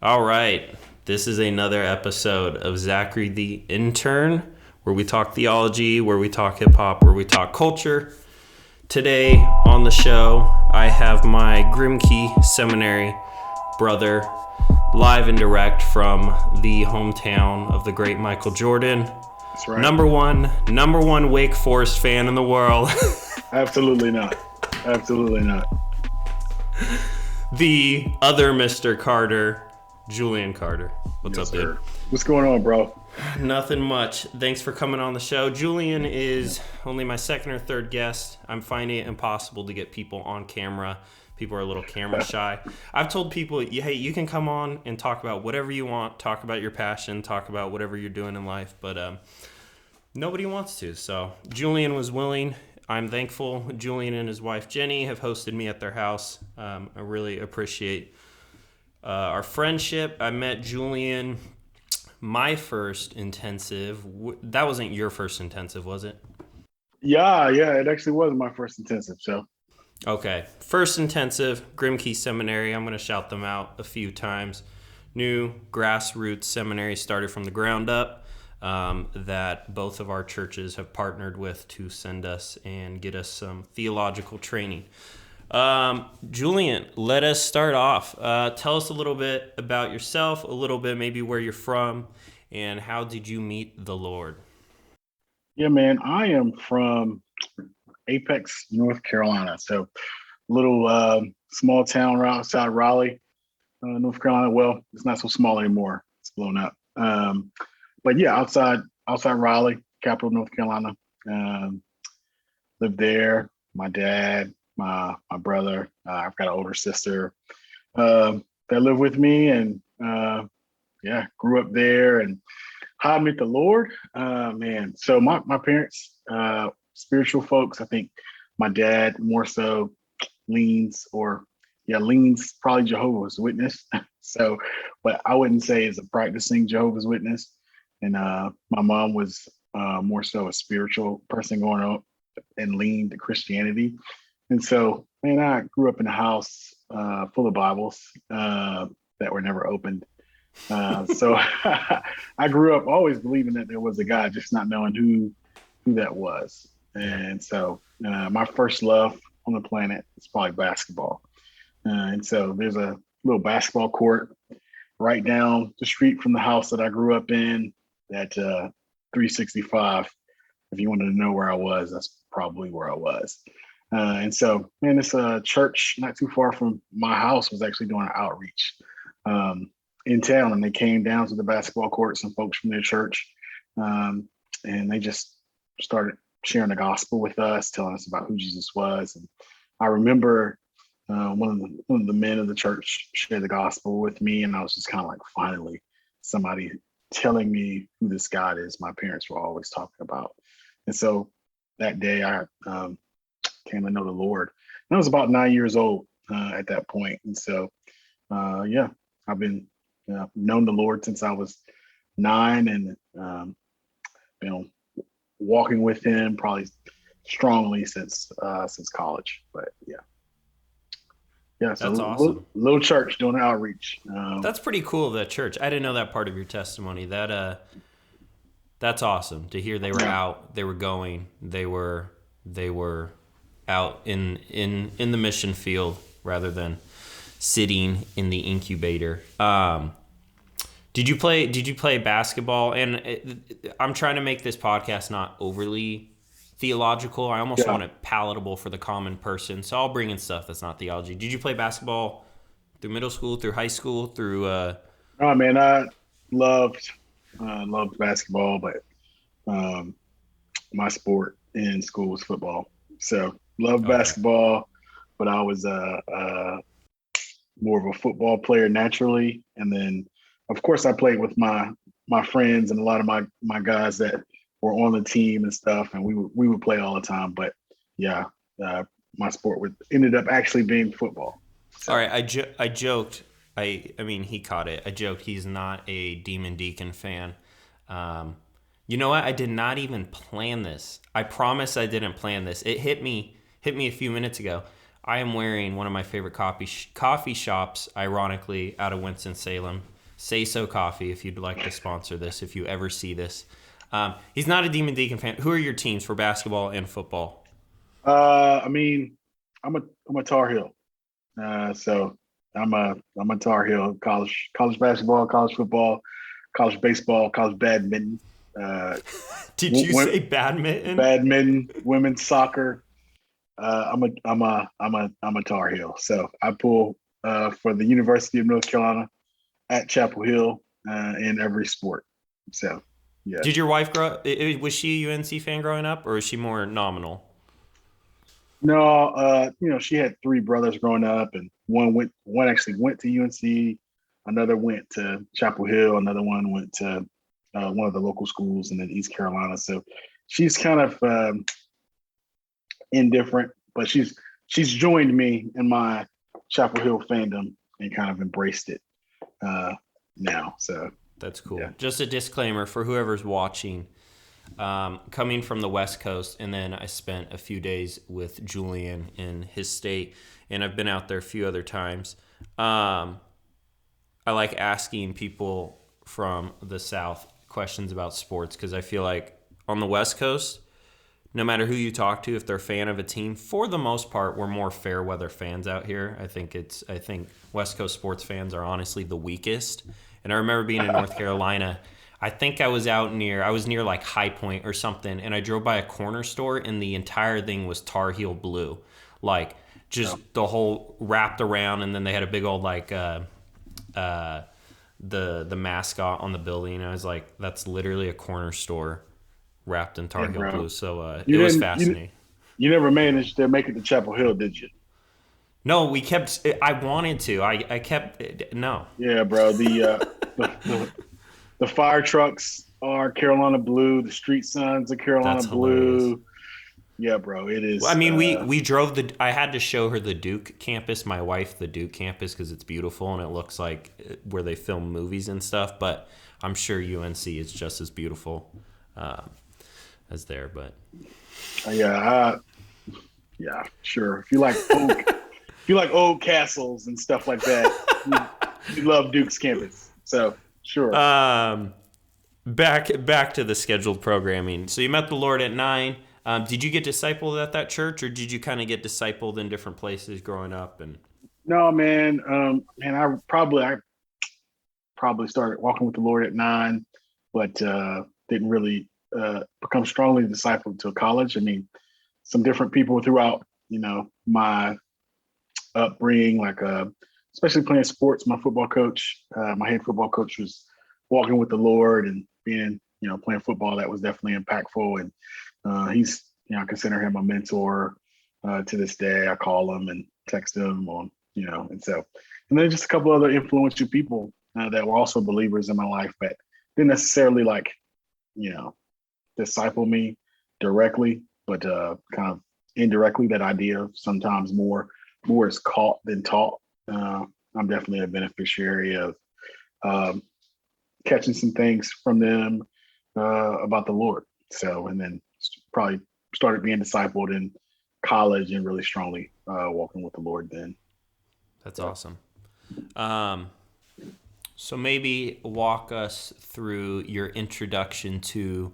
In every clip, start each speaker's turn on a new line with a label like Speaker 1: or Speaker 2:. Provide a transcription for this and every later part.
Speaker 1: All right. This is another episode of Zachary the Intern, where we talk theology, where we talk hip hop, where we talk culture. Today on the show, I have my Grimkey Seminary brother live and direct from the hometown of the great Michael Jordan.
Speaker 2: That's right.
Speaker 1: Number one Wake Forest fan in the world.
Speaker 2: Absolutely not. Absolutely not.
Speaker 1: The other Mr. Carter, Julian Carter. What's up, dude?
Speaker 2: What's going on, bro?
Speaker 1: Nothing much. Thanks for coming on the show. Julian is only my second or third guest. I'm finding it impossible to get people on camera. People are a little camera shy. I've told people, hey, you can come on and talk about whatever you want, talk about your passion, talk about whatever you're doing in life, but nobody wants to. So Julian was willing. I'm thankful. Julian and his wife, Jenny, have hosted me at their house. I really appreciate our friendship. I met Julian my first intensive. That wasn't your first intensive, was it?
Speaker 2: Yeah, it actually was my first intensive, so.
Speaker 1: Okay. First intensive, Grimkey Seminary. I'm going to shout them out a few times. New grassroots seminary started from the ground up. That both of our churches have partnered with to send us and get us some theological training. Julian, let us start off. Tell us a little bit about yourself, a little bit maybe where you're from, and how did you meet the Lord?
Speaker 2: Yeah, man, I am from Apex, North Carolina. So little small town right outside Raleigh, North Carolina. Well, it's not so small anymore. It's blown up. But yeah, outside Raleigh, capital of North Carolina. Lived there. My dad, my brother. I've got an older sister that lived with me, and grew up there. And how I met the Lord, man. So my parents, spiritual folks. I think my dad more so leans probably Jehovah's Witness. So, but I wouldn't say is a practicing Jehovah's Witness. And my mom was more so a spiritual person going up and leaned to Christianity. And so, man, I grew up in a house full of Bibles that were never opened. So I grew up always believing that there was a God, just not knowing who that was. And so my first love on the planet is probably basketball. And so there's a little basketball court right down the street from the house that I grew up in. At 365, if you wanted to know where I was, that's probably where I was. And so, man, this church not too far from my house was actually doing an outreach in town, and they came down to the basketball court, some folks from their church, and they just started sharing the gospel with us, telling us about who Jesus was. And I remember one of the men of the church shared the gospel with me, and I was just kind of like, finally, somebody telling me who this God is my parents were always talking about. And so that day I came to know the Lord. And I was about 9 years old at that point. And so, I've been known the Lord since I was 9, and been walking with him probably strongly since college. But yeah. Yeah, so
Speaker 1: that's awesome.
Speaker 2: Little church doing outreach.
Speaker 1: That's pretty cool, that church. I didn't know that part of your testimony. That's awesome to hear. They were out, they were going, they were out in the mission field rather than sitting in the incubator. Did you play basketball? And I'm trying to make this podcast not overly theological. I almost want it palatable for the common person. So I'll bring in stuff that's not theology. Did you play basketball through middle school, through high school, through
Speaker 2: Oh man, I loved basketball, but my sport in school was football. So loved basketball, but I was more of a football player naturally. And then of course I played with my friends and a lot of my guys that were on the team and stuff, and we would play all the time. But my sport ended up actually being football. So.
Speaker 1: All right, I joked. I mean, he caught it. I joked he's not a Demon Deacon fan. You know what? I did not even plan this. I promise I didn't plan this. It hit me a few minutes ago. I am wearing one of my favorite coffee shops, ironically, out of Winston-Salem. Say So Coffee, if you'd like to sponsor this, if you ever see this. He's not a Demon Deacon fan. Who are your teams for basketball and football?
Speaker 2: I mean, I'm a Tar Heel. So I'm a Tar Heel. College basketball, college football, college baseball, college badminton, uh,
Speaker 1: Did you say badminton?
Speaker 2: badminton, women's soccer. I'm a Tar Heel. So I pull for the University of North Carolina at Chapel Hill in every sport. So yeah.
Speaker 1: Did your wife grow up? Was she a UNC fan growing up, or is she more nominal?
Speaker 2: No, she had three brothers growing up, and one actually went to UNC, another went to Chapel Hill, another one went to one of the local schools in East Carolina. So she's kind of indifferent, but she's joined me in my Chapel Hill fandom and kind of embraced it now. So
Speaker 1: That's cool.
Speaker 2: yeah.
Speaker 1: Just a disclaimer for whoever's watching. Coming from the West Coast, and then I spent a few days with Julian in his state, and I've been out there a few other times. I like asking people from the South questions about sports because I feel like on the West Coast, no matter who you talk to, if they're a fan of a team, for the most part, we're more fair weather fans out here. I think West Coast sports fans are honestly the weakest. And I remember being in North Carolina. I think I was near like High Point or something, and I drove by a corner store, and the entire thing was Tar Heel blue, like just the whole wrapped around, and then they had a big old like the mascot on the building. And I was like, that's literally a corner store wrapped in Tar Heel blue. So it was fascinating.
Speaker 2: You never managed to make it to Chapel Hill, did you?
Speaker 1: No, we kept. I wanted to. I kept. No.
Speaker 2: Yeah, bro. The fire trucks are Carolina blue. The street signs are Carolina
Speaker 1: That's
Speaker 2: blue.
Speaker 1: hilarious.
Speaker 2: Yeah, bro. It is.
Speaker 1: Well, I mean, we drove I had to show her the Duke campus, my wife, the Duke campus, because it's beautiful and it looks like where they film movies and stuff. But I'm sure UNC is just as beautiful as there. But
Speaker 2: yeah, sure. If you like old castles and stuff like that, you love Duke's campus. So sure.
Speaker 1: Back to the scheduled programming. So you met the Lord at 9. Did you get discipled at that church, or did you kind of get discipled in different places growing up? And
Speaker 2: No, man. I probably started walking with the Lord at 9, but didn't really become strongly discipled until college. I mean, some different people throughout, my upbringing, like especially playing sports. My football coach, my head football coach, was walking with the Lord and being, playing football. That was definitely impactful. And he's, I consider him a mentor to this day. I call him and text him on, and then just a couple other influential people that were also believers in my life, but didn't necessarily disciple me directly, but kind of indirectly. That idea of sometimes more is caught than taught. I'm definitely a beneficiary of catching some things from them about the Lord. So, and then probably started being discipled in college and really strongly walking with the Lord then.
Speaker 1: That's awesome. So maybe walk us through your introduction to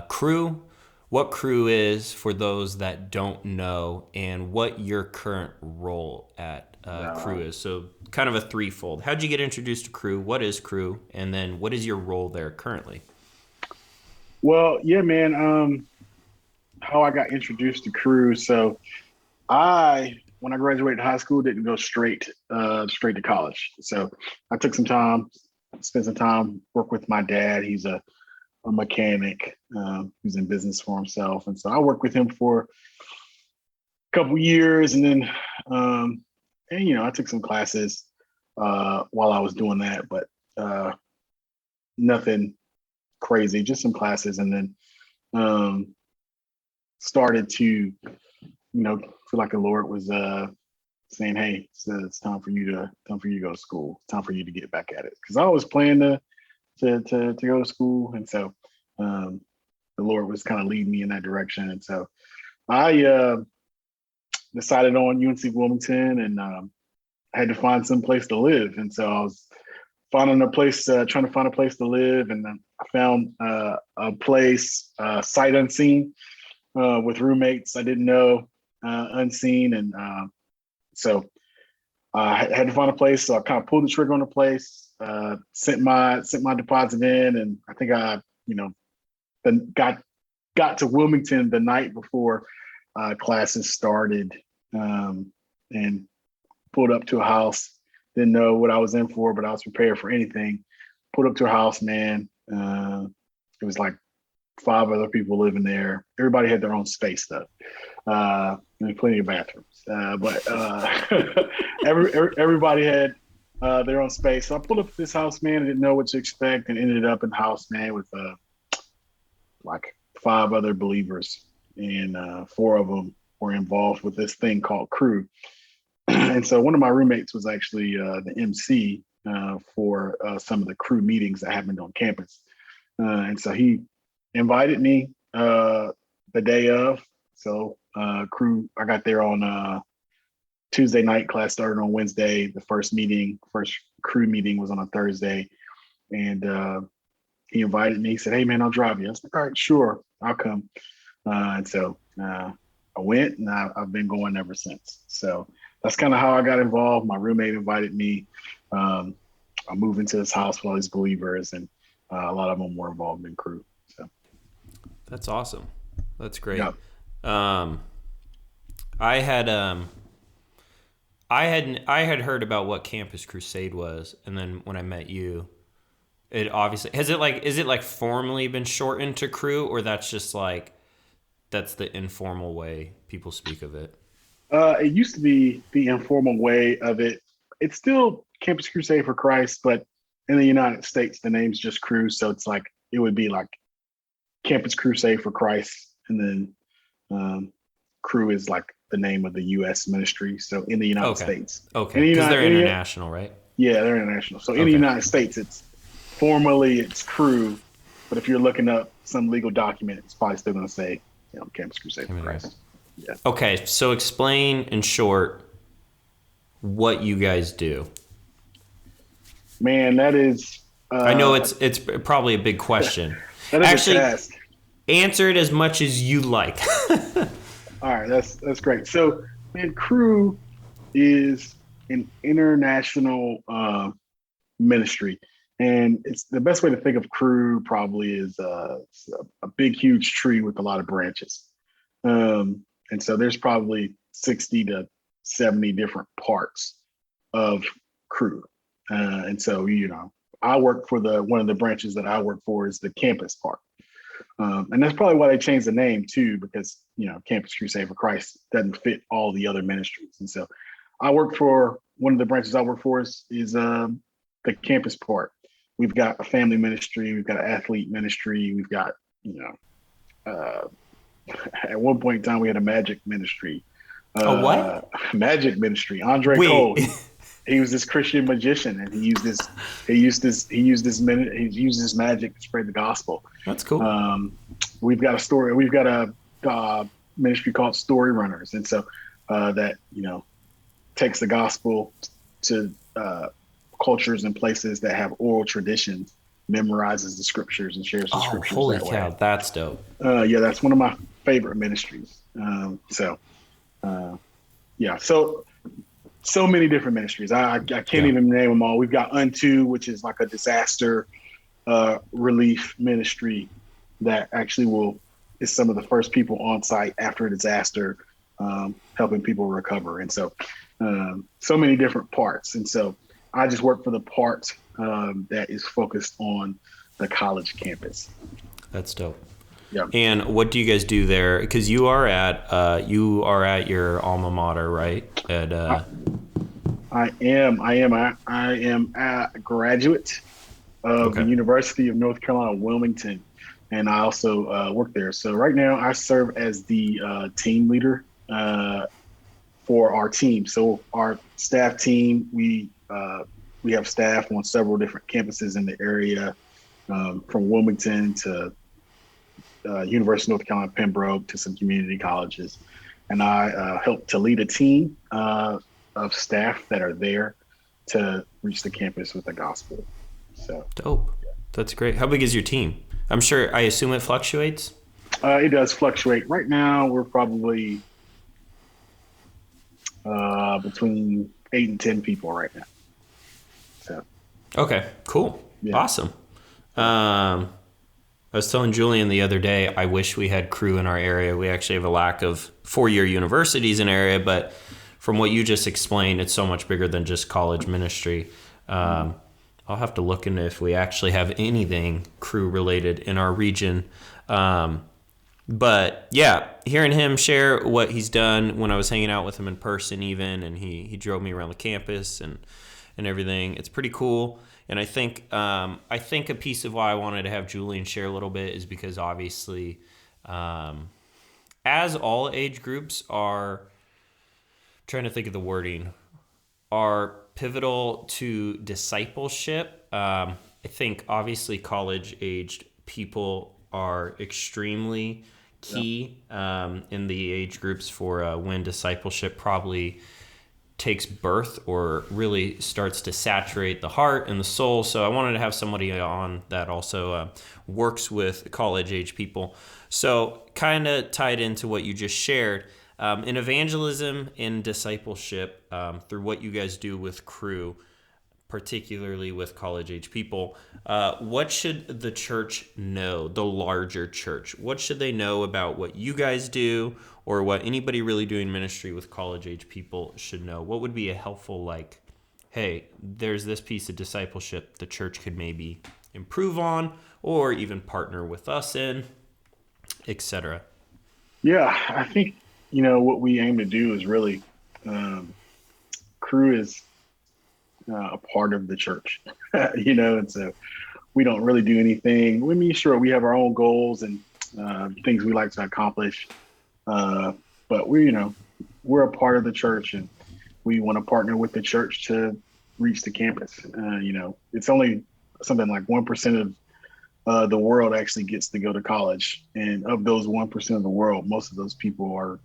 Speaker 1: CRU, what CRU is for those that don't know, and what your current role at CRU is. So kind of a threefold. How'd you get introduced to CRU? What is CRU? And then what is your role there currently?
Speaker 2: Well, yeah, man. How I got introduced to CRU. So when I graduated high school, didn't go straight to college. So I took some time, spent some time, work with my dad. He's a mechanic who's in business for himself. And so I worked with him for a couple years. And then, I took some classes while I was doing that, but nothing crazy, just some classes. And then started to, feel like the Lord was saying, hey, it's time for you to go to school. It's time for you to get back at it. Because I was planning to go to school, and so the Lord was kind of leading me in that direction. And so I decided on UNC Wilmington, and I had to find some place to live. And so I was finding a place, trying to find a place to live, and I found a place sight unseen with roommates I didn't know, unseen, and so I had to find a place. So I kind of pulled the trigger on the place, sent my deposit in, and I think I then got to Wilmington the night before classes started, and pulled up to a house. Didn't know what I was in for, but I was prepared for anything. Pulled up to a house, man. It was like 5 other people living there. Everybody had their own space though, and plenty of bathrooms. But everybody had their own space. So I pulled up to this house, man. I didn't know what to expect, and ended up in the house, man, with like 5 other believers, and 4 of them were involved with this thing called CRU. And so one of my roommates was actually the MC for some of the CRU meetings that happened on campus. And so he invited me the day of. So CRU, I got there on Tuesday night. Class started on Wednesday. The first CRU meeting was on a Thursday. And he invited me. He said, "Hey, man, I'll drive you." I was like, "All right, sure, I'll come." And so I went, and I've been going ever since. So that's kind of how I got involved. My roommate invited me. I moved into this house with all these believers, and a lot of them were involved in CRU. So
Speaker 1: that's awesome. That's great.
Speaker 2: Yeah.
Speaker 1: I had heard about what Campus Crusade was, and then when I met you, it obviously is it like formally been shortened to CRU, or that's just like that's the informal way people speak of it?
Speaker 2: It used to be the informal way of it. It's still Campus Crusade for Christ, but in the United States, the name's just CRU. So it's like, it would be like Campus Crusade for Christ. And then CRU is like the name of the U.S. ministry. So in the United States.
Speaker 1: Okay, because they're international, right?
Speaker 2: Yeah, they're international. So in the United States, it's CRU. But if you're looking up some legal document, it's probably still going to say, Campus Crusade for Christ. Yeah.
Speaker 1: Okay, so explain in short what you guys do.
Speaker 2: Man, that is.
Speaker 1: I know it's probably a big question.
Speaker 2: Actually, a task.
Speaker 1: Answer it as much as you like.
Speaker 2: All right, that's great. So, man, CRU is an international ministry, and it's the best way to think of CRU probably is a big, huge tree with a lot of branches. And so there's probably 60 to 70 different parts of CRU. And so, I work for one of the branches that I work for is the campus part. And that's probably why they changed the name too, because, Campus Crusade for Christ doesn't fit all the other ministries. And so I work for one of the branches I work for is the campus part. We've got a family ministry. We've got an athlete ministry. We've got, at one point in time, we had a magic ministry.
Speaker 1: A what?
Speaker 2: Magic ministry. Andre Cole. He was this Christian magician, and he used his magic to spread the gospel.
Speaker 1: That's cool.
Speaker 2: We've got a ministry called Story Runners, and so that takes the gospel to cultures and places that have oral traditions, memorizes the scriptures, and shares the scriptures.
Speaker 1: Holy cow, that's dope.
Speaker 2: Yeah, that's one of my favorite ministries. So many different ministries. I can't even name them all. We've got Unto, which is like a disaster relief ministry that actually is some of the first people on site after a disaster, helping people recover. And so many different parts. And so I just work for the part that is focused on the college campus.
Speaker 1: That's dope.
Speaker 2: Yeah.
Speaker 1: And what do you guys do there? Because you are at your alma mater, right?
Speaker 2: I am a graduate of the University of North Carolina, Wilmington, and I also work there. So right now I serve as the team leader for our team. So our staff team, we have staff on several different campuses in the area, from Wilmington to University of North Carolina, Pembroke, to some community colleges. And I help to lead a team of staff that are there to reach the campus with the gospel. So
Speaker 1: Dope. That's great. How big is your team? I assume it fluctuates.
Speaker 2: it does fluctuate. Right now, we're probably between 8 and 10 people right now. So
Speaker 1: Okay, cool.
Speaker 2: yeah,
Speaker 1: Awesome.
Speaker 2: yeah.
Speaker 1: I was telling Julian the other day, I wish we had crew in our area. We actually have a lack of four-year universities in area, but from what you just explained, it's so much bigger than just college ministry.
Speaker 2: Mhm.
Speaker 1: I'll have to look into if we actually have anything crew related in our region. But yeah, hearing him share what he's done when I was hanging out with him in person, even, and he drove me around the campus and everything, it's pretty cool. And I think a piece of why I wanted to have Julian share a little bit is because obviously, as all age groups are trying to think of the wording, are pivotal to discipleship. I think obviously college aged people are extremely
Speaker 2: Yeah.
Speaker 1: key in the age groups for when discipleship probably takes birth or really starts to saturate the heart and the soul. So I wanted to have somebody on that also works with college age people. So kind of tied into what you just shared. In evangelism and discipleship, through what you guys do with Crew, particularly with college age people, what should the church know, the larger church? What should they know about what you guys do or what anybody really doing ministry with college age people should know? What would be a helpful, like, hey, there's this piece of discipleship the church could maybe improve on or even partner with us in, etc.?
Speaker 2: Yeah, I think what we aim to do is really um, crew is a part of the church, and so we don't really do anything. I mean, sure, we have our own goals and things we like to accomplish, uh, but we're a part of the church, and we want to partner with the church to reach the campus. It's only something like 1% of the world actually gets to go to college, and of those 1% of the world, most of those people are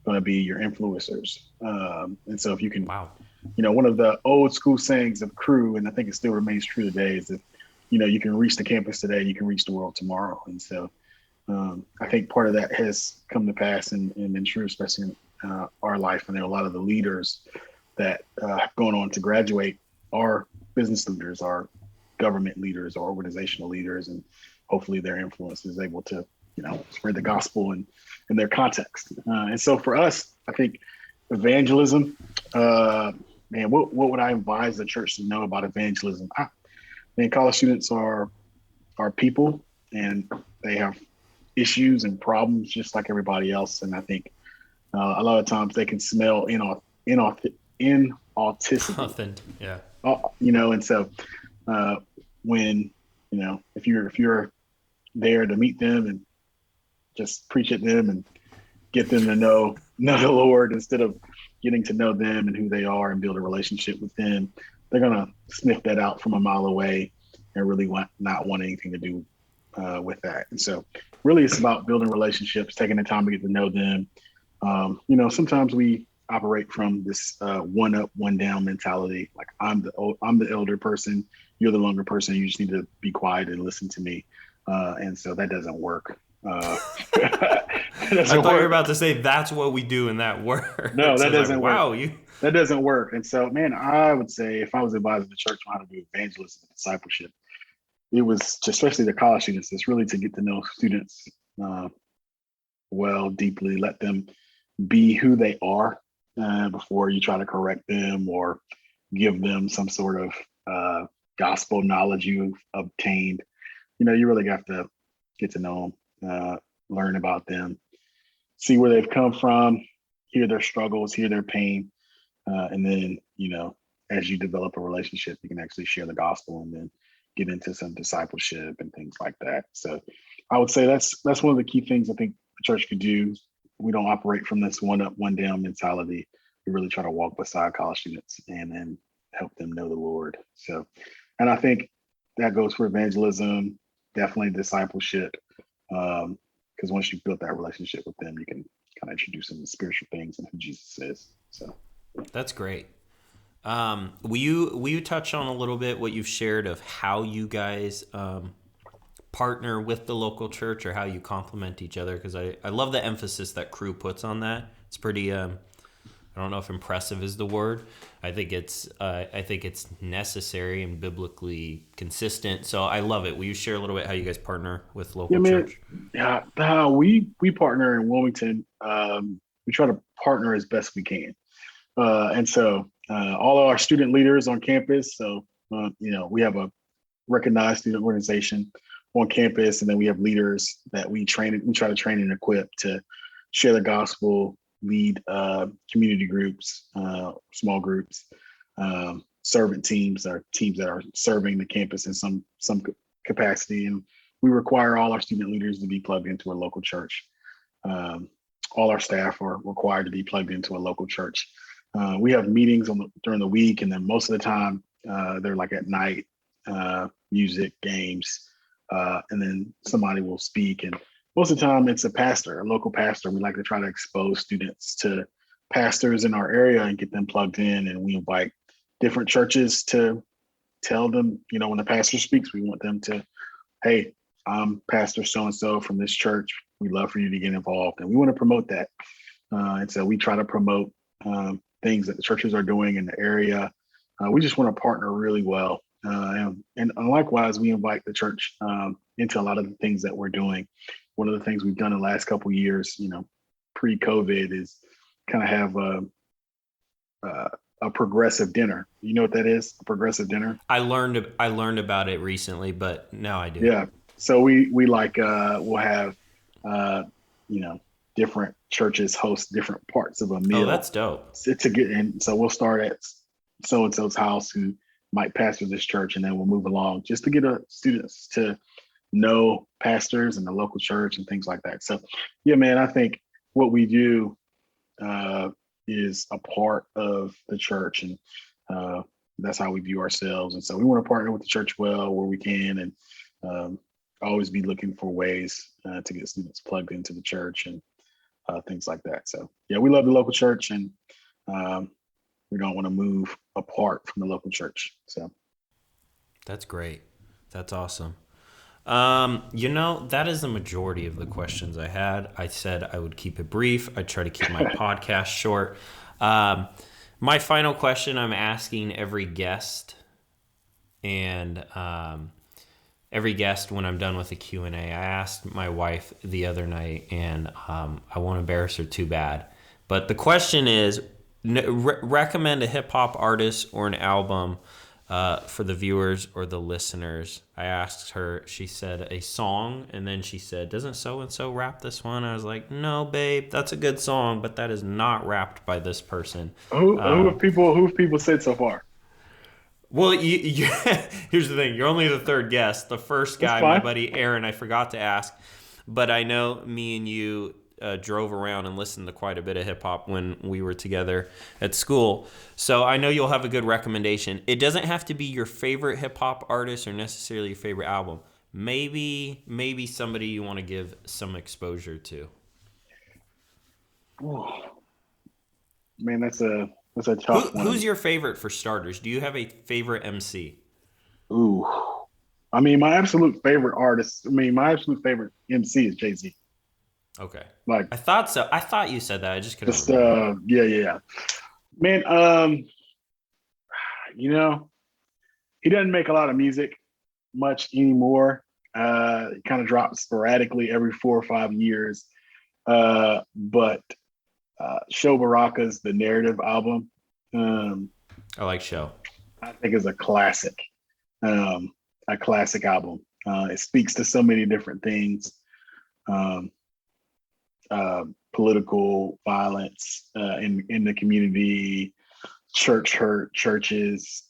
Speaker 2: going to be your influencers. And so, if you can,
Speaker 1: Wow.
Speaker 2: one of the old school sayings of Crew, and I think it still remains true today, is that you can reach the campus today, you can reach the world tomorrow. And so, I think part of that has come to pass and been true, especially in our life. And there are a lot of the leaders that have gone on to graduate are business leaders, are government leaders, or organizational leaders, and hopefully their influence is able to, spread the gospel in their context. And so for us, I think evangelism, man, what would I advise the church to know about evangelism? Man, college students are people, and they have issues and problems just like everybody else. And I think a lot of times they can smell inauticity.
Speaker 1: Authentic. Yeah.
Speaker 2: And so when if you're there to meet them and just preach at them and get them to know the Lord instead of getting to know them and who they are and build a relationship with them, they're gonna sniff that out from a mile away and really not want anything to do with that. And so, really, it's about building relationships, taking the time to get to know them. Sometimes we operate from this one up, one down mentality. Like I'm the elder person, you're the younger person. You just need to be quiet and listen to me. And so that doesn't work. That
Speaker 1: I
Speaker 2: doesn't
Speaker 1: thought you were
Speaker 2: work.
Speaker 1: about to say that's what we do and that
Speaker 2: No,
Speaker 1: works. I
Speaker 2: that
Speaker 1: was like,
Speaker 2: doesn't work.
Speaker 1: wow, you.
Speaker 2: That doesn't work. And so, man, I would say if I was advising the church on how to do evangelism and discipleship, it was especially the college students. It's really to get to know students uh, well, deeply, let them be who they are before you try to correct them or give them some sort of gospel knowledge you've obtained. You really have to get to know them, learn about them, see where they've come from, hear their struggles, hear their pain, and then as you develop a relationship, you can actually share the gospel and then get into some discipleship and things like that. So I would say that's one of the key things I think the church could do. We don't operate from this one up, one down mentality. We really try to walk beside college students and then help them know the Lord. So, and I think that goes for evangelism, definitely discipleship. Because once you've built that relationship with them, you can kind of introduce them to spiritual things and who Jesus is. So
Speaker 1: That's great. Will you touch on a little bit what you've shared of how you guys partner with the local church, or how you complement each other? Because I love the emphasis that CRU puts on that. It's pretty I don't know if impressive is the word. I think it's necessary and biblically consistent. So I love it. Will you share a little bit how you guys partner with
Speaker 2: Yeah,
Speaker 1: local
Speaker 2: man.
Speaker 1: church?
Speaker 2: Yeah, we partner in Wilmington. We try to partner as best we can, and so all of our student leaders on campus. So we have a recognized student organization on campus, and then we have leaders that we train. We try to train and equip to share the gospel, lead community groups, small groups, servant teams, or teams that are serving the campus in some capacity. And we require all our student leaders to be plugged into a local church. Um, all our staff are required to be plugged into a local church. We have meetings during the week, and then most of the time they're like at night, music, games, and then somebody will speak. And most of the time it's a local pastor. We like to try to expose students to pastors in our area and get them plugged in. And we invite different churches to tell them, when the pastor speaks, we want them to, hey, I'm Pastor so-and-so from this church. We'd love for you to get involved. And we want to promote that. And so we try to promote things that the churches are doing in the area. We just want to partner really well. And likewise, we invite the church into a lot of the things that we're doing. One of the things we've done in the last couple of years, pre-COVID, is kind of have a progressive dinner. You know what that is? A progressive dinner?
Speaker 1: I learned about it recently, but now I do.
Speaker 2: Yeah. So we like we'll have different churches host different parts of a meal.
Speaker 1: Oh, that's dope.
Speaker 2: To get in. So we'll start at so and so's house, who might pastor this church, and then we'll move along just to get students to know pastors and the local church and things like that. So yeah, man, I think what we do is a part of the church, and that's how we view ourselves. And so we want to partner with the church well where we can, and always be looking for ways to get students plugged into the church and things like that. So yeah, we love the local church, and we don't want to move apart from the local church. So
Speaker 1: That's great. That's awesome. That is the majority of the questions I had. I said I would keep it brief. I try to keep my podcast short. My final question I'm asking every guest, and every guest when I'm done with the Q&A, I asked my wife the other night, and I won't embarrass her too bad. But the question is, recommend a hip hop artist or an album for the viewers or the listeners. I asked her, she said a song, and then she said, doesn't so-and-so rap this one? I was like, no, babe, that's a good song, but that is not rapped by this person.
Speaker 2: who have people said so far?
Speaker 1: Well, here's the thing. You're only the third guest. The first guy, my buddy Aaron, I forgot to ask, but I know me and you drove around and listened to quite a bit of hip hop when we were together at school. So I know you'll have a good recommendation. It doesn't have to be your favorite hip hop artist or necessarily your favorite album. Maybe somebody you want to give some exposure to.
Speaker 2: Ooh, man, that's a tough one.
Speaker 1: Who's your favorite for starters? Do you have a favorite MC?
Speaker 2: Ooh, I mean, my absolute favorite MC is Jay-Z.
Speaker 1: Okay.
Speaker 2: Like,
Speaker 1: I thought so. I thought you said that. I just couldn't remember.
Speaker 2: Yeah. Man, he doesn't make a lot of music much anymore. It kind of drops sporadically every 4 or 5 years. But Show Baraka's The Narrative album,
Speaker 1: I like Show.
Speaker 2: I think is a classic album. It speaks to so many different things. Political violence in the community, church hurt, churches,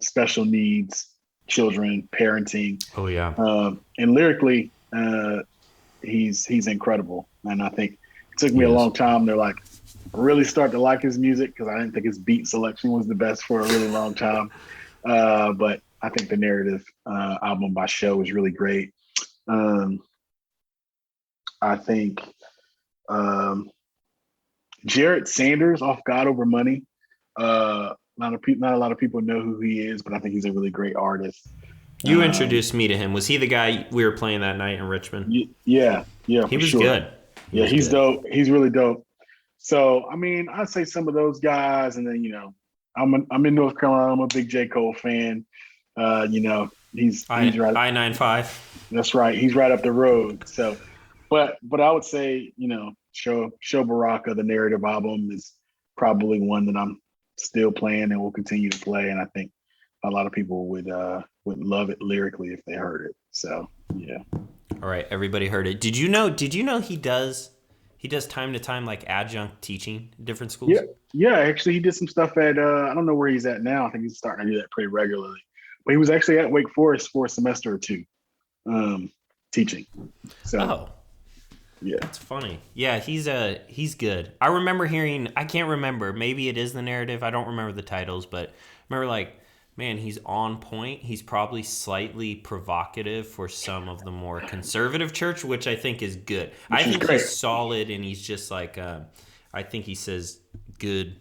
Speaker 2: special needs, children, parenting.
Speaker 1: Oh yeah.
Speaker 2: And lyrically, he's incredible. And I think it took me a long time to really start to like his music, because I didn't think his beat selection was the best for a really long time. But I think the Narrative album by Show is really great. I think Jared Sanders off God Over Money Not a lot of people know who he is, but I think he's a really great artist.
Speaker 1: You introduced me to him. Was he the guy we were playing that night in Richmond?
Speaker 2: Yeah,
Speaker 1: He
Speaker 2: for
Speaker 1: was
Speaker 2: sure.
Speaker 1: good.
Speaker 2: He's dope. He's really dope. So, I mean, I'd say some of those guys, and then I'm in North Carolina. I'm a big J. Cole fan. He's right.
Speaker 1: I-95.
Speaker 2: That's right. He's right up the road. So, but I would say, Show Baraka, the narrative album, is probably one that I'm still playing and will continue to play. And I think a lot of people would love it lyrically if they heard it. So yeah.
Speaker 1: All right, everybody heard it. Did you know he does time to time like adjunct teaching in different schools?
Speaker 2: Yeah. Actually, he did some stuff at I don't know where he's at now. I think he's starting to do that pretty regularly. But he was actually at Wake Forest for a semester or two, teaching. So, yeah,
Speaker 1: that's funny. Yeah, he's good. I remember hearing. I can't remember. Maybe it is the narrative. I don't remember the titles, but I remember like, man, he's on point. He's probably slightly provocative for some of the more conservative church, which I think is good. I think he's solid, and he's just like, I think he says good,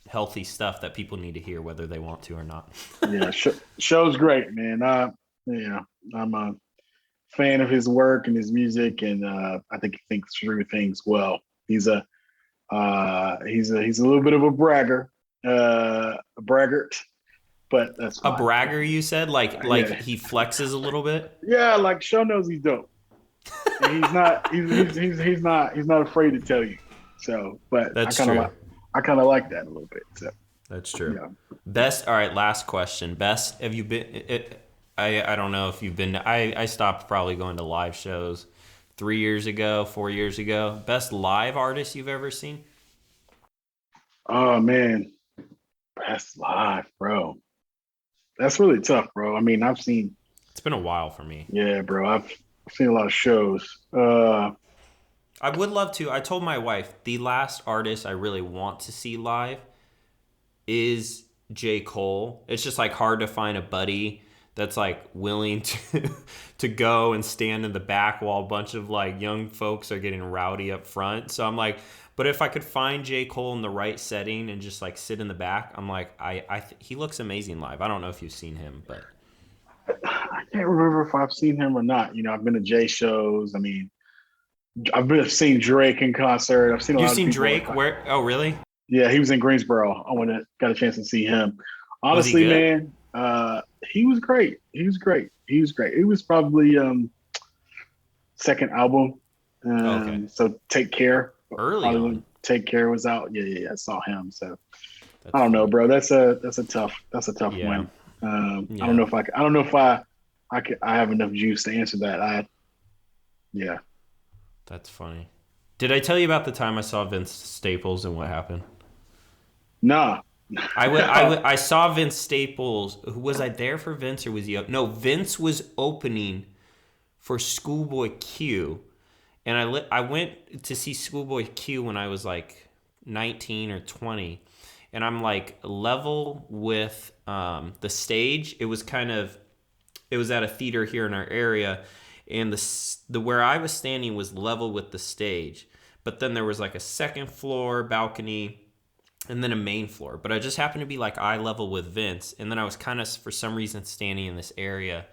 Speaker 1: healthy stuff that people need to hear, whether they want to or not.
Speaker 2: Yeah, Show's great, man. I'm a fan of his work and his music, and I think he thinks through things well. He's a little bit of a braggart, but that's fine.
Speaker 1: A bragger, you said? Like he flexes a little bit?
Speaker 2: Yeah, like Show knows he's dope. And he's not afraid to tell you. So, but
Speaker 1: that's
Speaker 2: I kind of like that a little bit. So
Speaker 1: that's true. Yeah. Best. All right. Last question. Best. Have you been? I don't know if you've been. I stopped probably going to live shows 4 years ago. Best live artist you've ever seen?
Speaker 2: Oh man, best live, bro. That's really tough, bro. I mean,
Speaker 1: It's been a while for me.
Speaker 2: Yeah, bro. I've seen a lot of shows.
Speaker 1: I would love to. I told my wife the last artist I really want to see live is J. Cole. It's just like hard to find a buddy that's like willing to go and stand in the back while a bunch of like young folks are getting rowdy up front. So I'm like, but if I could find J. Cole in the right setting and just like sit in the back, I'm like, he looks amazing live. I don't know if you've seen him, but
Speaker 2: I can't remember if I've seen him or not. I've been to Jay shows. I mean, I've seen Drake in concert. I've seen a lot of people.
Speaker 1: You've seen Drake? Where? Oh, really?
Speaker 2: Yeah, he was in Greensboro. I got a chance to see him. Honestly, man, he was great. He was great. It was probably second album.
Speaker 1: Okay.
Speaker 2: So Take Care.
Speaker 1: Early on.
Speaker 2: Take Care was out. Yeah. I saw him. So I don't know, bro. That's a tough one. I don't know if I have enough juice to answer that. Yeah.
Speaker 1: That's funny. Did I tell you about the time I saw Vince Staples and what happened?
Speaker 2: Nah.
Speaker 1: I saw Vince Staples. Was I there for Vince or was he? No, Vince was opening for Schoolboy Q, and I went to see Schoolboy Q when I was like 19 or 20, and I'm like level with the stage. It was at a theater here in our area. And the where I was standing was level with the stage, but then there was like a second floor balcony, and then a main floor. But I just happened to be like eye level with Vince, and then I was kind of for some reason standing in this area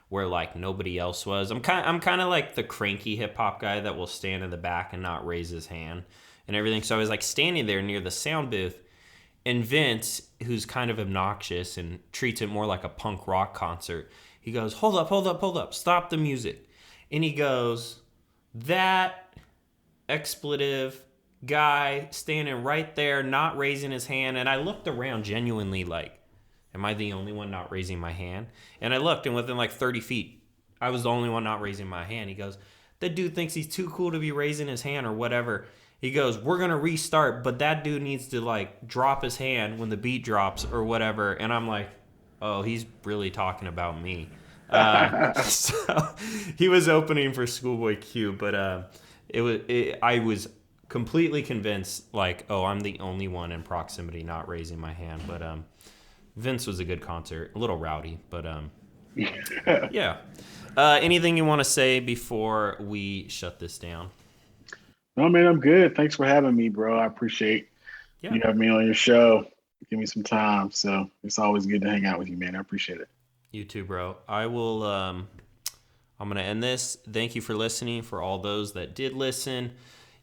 Speaker 1: where like nobody else was. I'm kind of like the cranky hip hop guy that will stand in the back and not raise his hand and everything. So I was like standing there near the sound booth, and Vince, who's kind of obnoxious and treats it more like a punk rock concert, he goes, hold up, stop the music. And he goes, that expletive guy standing right there, not raising his hand. And I looked around genuinely like, am I the only one not raising my hand? And I looked, and within like 30 feet, I was the only one not raising my hand. He goes, that dude thinks he's too cool to be raising his hand or whatever. He goes, we're going to restart, but that dude needs to like drop his hand when the beat drops or whatever. And I'm like, oh, he's really talking about me. So he was opening for Schoolboy Q, but I was completely convinced like, oh, I'm the only one in proximity not raising my hand. But Vince was a good concert, a little rowdy, but yeah. Anything you want to say before we shut this down?
Speaker 2: No, man, I'm good. Thanks for having me, bro. I appreciate you having me on your show. give me some time. So it's always good to hang out with you, man. I appreciate it.
Speaker 1: You too, bro. I will. I'm gonna end this. Thank you for listening. For all those that did listen,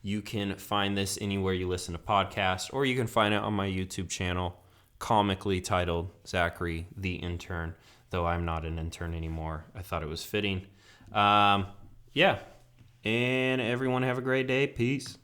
Speaker 1: you can find this anywhere you listen to podcasts, or you can find it on my YouTube channel, comically titled Zachary the Intern. Though I'm not an intern anymore, I thought it was fitting. Yeah. And everyone have a great day. Peace.